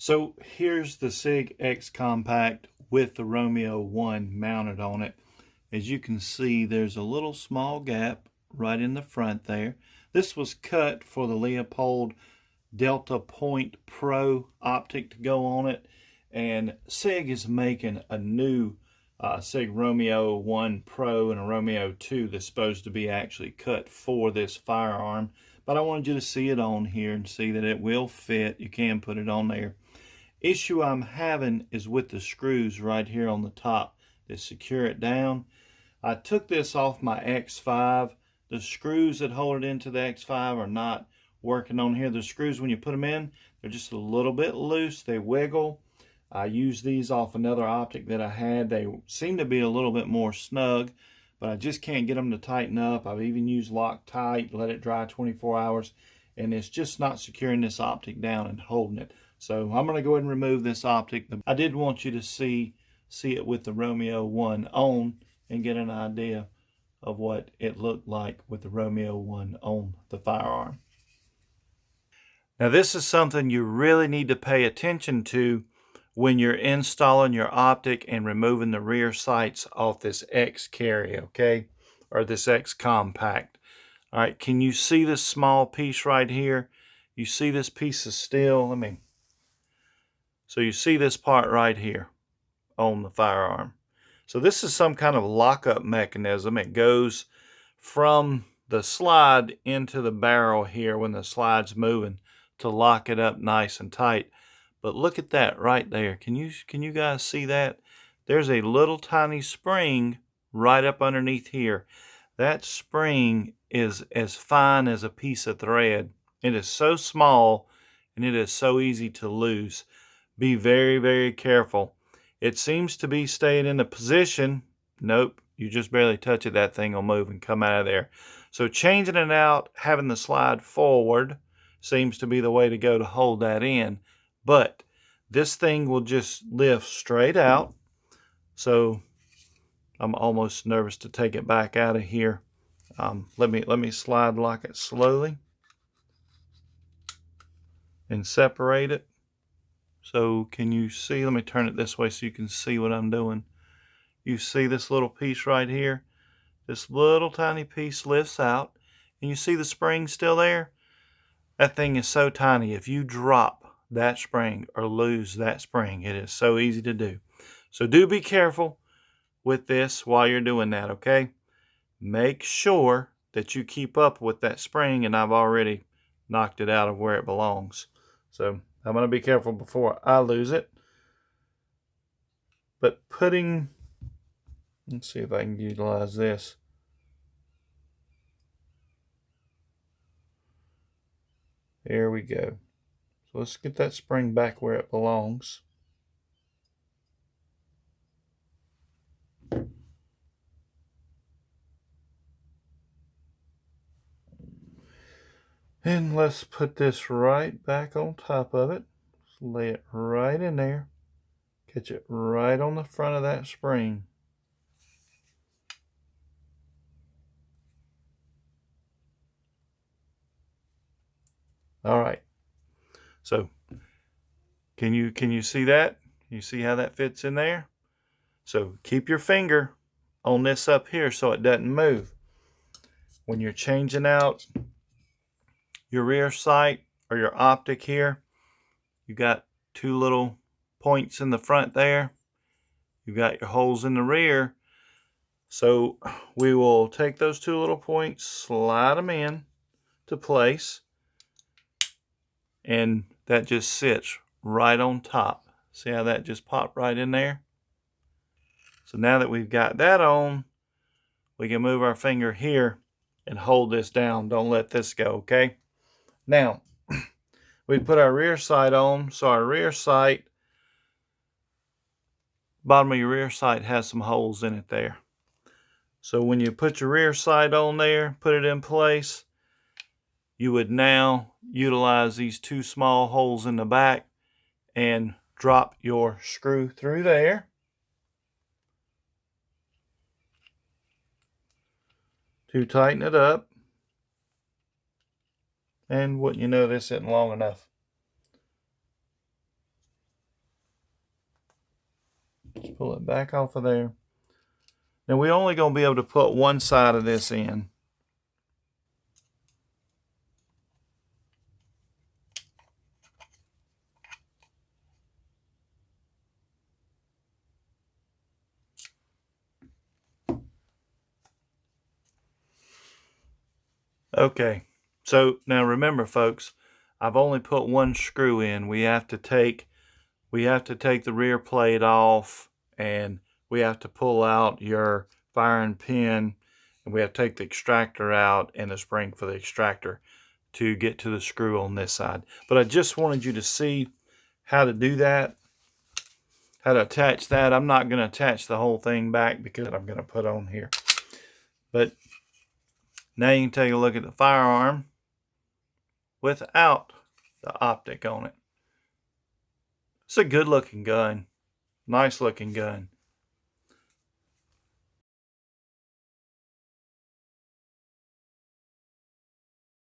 So here's the Sig X Compact with the Romeo 1 mounted on it. As you can see, there's a little small gap right in the front there. This was cut for the Leopold Delta Point Pro optic to go on it, and Sig is making a new Sig Romeo 1 Pro and a Romeo 2 that's supposed to be actually cut for this firearm, but I wanted you to see it on here and see that it will fit. You can put it on there. Issue I'm having is with the screws right here on the top that secure it down. I took this off my X5. The screws that hold it into the X5 are not working on here. The screws, when you put them in, they're just a little bit loose. They wiggle. I used these off another optic that I had. They seem to be a little bit more snug, but I just can't get them to tighten up. I've even used Loctite, let it dry 24 hours, and it's just not securing this optic down and holding it. So I'm going to go ahead and remove this optic. I did want you to see it with the Romeo 1 on and get an idea of what it looked like with the Romeo 1 on the firearm. Now this is something you really need to pay attention to when you're installing your optic and removing the rear sights off this X carry, okay? Or this X Compact. All right, can you see this small piece right here? You see this piece of steel? So you see this part right here on the firearm. So this is some kind of lockup mechanism. It goes from the slide into the barrel here when the slide's moving to lock it up nice and tight. But look at that right there. Can you guys see that? There's a little tiny spring right up underneath here. That spring is as fine as a piece of thread. It is so small and it is so easy to lose. Be very, very careful. It seems to be staying in the position. Nope, you just barely touch it, that thing will move and come out of there. So changing it out, having the slide forward seems to be the way to go to hold that in. But this thing will just lift straight out. So I'm almost nervous to take it back out of here. Let me slide lock it slowly and separate it. So can you see? Let me turn it this way so you can see what I'm doing. You see this little piece right here? This little tiny piece lifts out, and you see the spring still there? That thing is so tiny. If you drop that spring or lose that spring, it is so easy to do. So do be careful with this while you're doing that, okay? Make sure that you keep up with that spring, and I've already knocked it out of where it belongs. So I'm going to be careful before I lose it. But let's see if I can utilize this. There we go. So let's get that spring back where it belongs. And let's put this right back on top of it. Just lay it right in there. Catch it right on the front of that spring. All right. So can you see that? You see how that fits in there? So keep your finger on this up here so it doesn't move. When you're changing out your rear sight or your optic here, you got two little points in the front there. You got your holes in the rear. So we will take those two little points, slide them in to place, and that just sits right on top. See how that just popped right in there? So now that we've got that on, we can move our finger here and hold this down. Don't let this go, okay? Now, we put our rear sight on. So our rear sight, bottom of your rear sight has some holes in it there. So when you put your rear sight on there, put it in place, you would now utilize these two small holes in the back and drop your screw through there to tighten it up. And wouldn't you know, this isn't long enough. Just pull it back off of there. Now we're only going to be able to put one side of this in. Okay, so now remember folks, I've only put one screw in. We have to take the rear plate off, and we have to pull out your firing pin, and we have to take the extractor out and the spring for the extractor to get to the screw on this side. But I just wanted you to see how to do that, how to attach that. I'm not going to attach the whole thing back because I'm going to put on here. But now you can take a look at the firearm without the optic on it. It's a good looking gun. Nice looking gun.